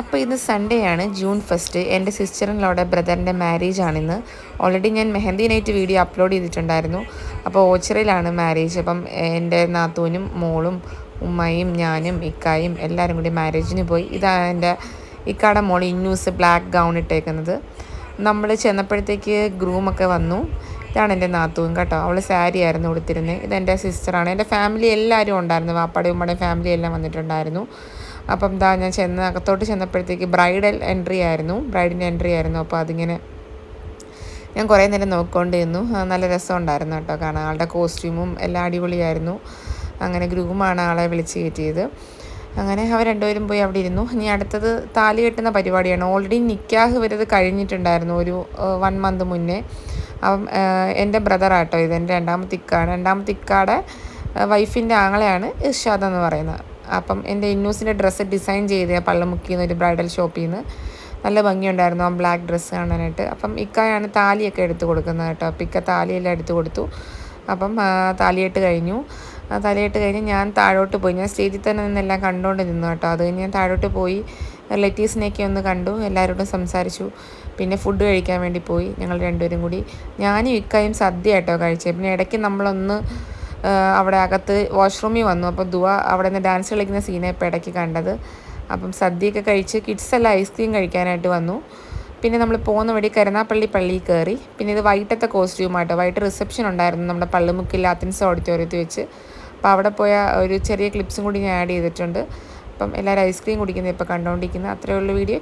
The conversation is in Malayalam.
അപ്പോൾ ഇന്ന് സൺഡേ ആണ്, ജൂൺ 1. എൻ്റെ സിസ്റ്ററിൻ്റെ ബ്രദറിൻ്റെ മാരേജ് ആണിന്ന്. ഓൾറെഡി ഞാൻ മെഹന്തി നൈറ്റ് വീഡിയോ അപ്ലോഡ് ചെയ്തിട്ടുണ്ടായിരുന്നു. അപ്പോൾ ഓച്ചിറയിലാണ് മാരേജ്. അപ്പം എൻ്റെ നാത്തൂനും മോളും ഉമ്മയും ഞാനും ഇക്കായും എല്ലാവരും കൂടി മാരേജിന് പോയി. ഇതാണ് എൻ്റെ ഇക്കാടെ മോൾ ഇന്നൂസ് ബ്ലാക്ക് ഗൗൺ ഇട്ടേക്കുന്നത്. നമ്മൾ ചെന്നപ്പോഴത്തേക്ക് ഗ്രൂമൊക്കെ വന്നു. ഇതാണ് എൻ്റെ നാത്തൂൻ കേട്ടോ, അവൾ സാരി ആയിരുന്നു ഉടുത്തിരുന്നത്. ഇതെൻ്റെ സിസ്റ്ററാണ്. എൻ്റെ ഫാമിലി എല്ലാവരും ഉണ്ടായിരുന്നു, വാപ്പാടെയും ഉമ്മയുടെയും ഫാമിലി എല്ലാം വന്നിട്ടുണ്ടായിരുന്നു. അപ്പം ഞാൻ അകത്തോട്ട് ചെന്നപ്പോഴത്തേക്ക് ബ്രൈഡിൻ്റെ എൻട്രി ആയിരുന്നു. അപ്പോൾ അതിങ്ങനെ ഞാൻ കുറേ നേരം നോക്കിക്കൊണ്ടിരുന്നു. നല്ല രസമുണ്ടായിരുന്നു കേട്ടോ കാണാൻ. ആളുടെ കോസ്റ്റ്യൂമും എല്ലാം അടിപൊളിയായിരുന്നു. അങ്ങനെ ഗ്രൂമാണ് ആളെ വിളിച്ച് കയറ്റിയത്. അങ്ങനെ അവർ രണ്ടുപേരും പോയി അവിടെ ഇരുന്നു. ഇനി അടുത്തത് താലി കെട്ടുന്ന പരിപാടിയാണ്. ഓൾറെഡി നിക്കാഹ് വരത് കഴിഞ്ഞിട്ടുണ്ടായിരുന്നു ഒരു 1 മന്ത് മുന്നേ. അപ്പം എൻ്റെ ബ്രദറാട്ടോ ഇത്, എൻ്റെ രണ്ടാമത്തെ ഇക്കാടെ വൈഫിൻ്റെ ആങ്ങളെയാണ് ഇർഷാദ് എന്ന് പറയുന്നത്. അപ്പം എൻ്റെ ഇന്നൂസിൻ്റെ ഡ്രസ്സ് ഡിസൈൻ ചെയ്ത് പള്ളമുക്കിയിൽ നിന്ന് ഒരു ബ്രൈഡൽ ഷോപ്പിൽ നിന്ന് നല്ല ഭംഗിയുണ്ടായിരുന്നു ആ ബ്ലാക്ക് ഡ്രസ്സ് കാണാനായിട്ട്. അപ്പം ഇക്കായാണ് താലിയൊക്കെ എടുത്ത് കൊടുക്കുന്നത് കേട്ടോ. അപ്പം ഇക്ക താലിയെല്ലാം എടുത്ത് കൊടുത്തു. അപ്പം താലിയിട്ട് കഴിഞ്ഞ് ഞാൻ താഴോട്ട് പോയി. ഞാൻ സ്റ്റേജിൽ തന്നെ നിന്നെല്ലാം കണ്ടുകൊണ്ട് നിന്നു കേട്ടോ. അത് കഴിഞ്ഞ് ഞാൻ താഴോട്ട് പോയി റിലേറ്റീവ്സിനെയൊക്കെ ഒന്ന് കണ്ടു, എല്ലാവരോടും സംസാരിച്ചു. പിന്നെ ഫുഡ് കഴിക്കാൻ വേണ്ടി പോയി ഞങ്ങൾ രണ്ടുപേരും കൂടി. ഞാനും ഇക്കായും സദ്യ കേട്ടോ കഴിച്ചത്. പിന്നെ ഇടയ്ക്ക് നമ്മളൊന്ന് അവിടെ അകത്ത് വാഷ്റൂമിൽ വന്നു. അപ്പോൾ അവിടെ നിന്ന് ഡാൻസ് കളിക്കുന്ന സീനെ ഇപ്പോൾ ഇടയ്ക്ക് കണ്ടത്. അപ്പം സദ്യയൊക്കെ കഴിച്ച് കിഡ്സെല്ലാം ഐസ്ക്രീം കഴിക്കാനായിട്ട് വന്നു. പിന്നെ നമ്മൾ പോകുന്ന വഴി കരുനാപ്പള്ളി പള്ളിയിൽ കയറി. പിന്നെ ഇത് വൈകിട്ടത്തെ കോസ്റ്റ്യൂമാട്ടോ. വൈകിട്ട് റിസപ്ഷൻ ഉണ്ടായിരുന്നു നമ്മുടെ പള്ളിമുക്കിൽ അത്തൻസ് ഓഡിറ്റോറിയത്തിൽ വെച്ച്. അപ്പോൾ അവിടെ പോയ ഒരു ചെറിയ ക്ലിപ്സും കൂടി ഞാൻ ആഡ് ചെയ്തിട്ടുണ്ട്. അപ്പം എല്ലാവരും ഐസ്ക്രീം കുടിക്കുന്നത് ഇപ്പോൾ കണ്ടുകൊണ്ടിരിക്കുന്നത്. അത്രയേ ഉള്ളൂ വീഡിയോ.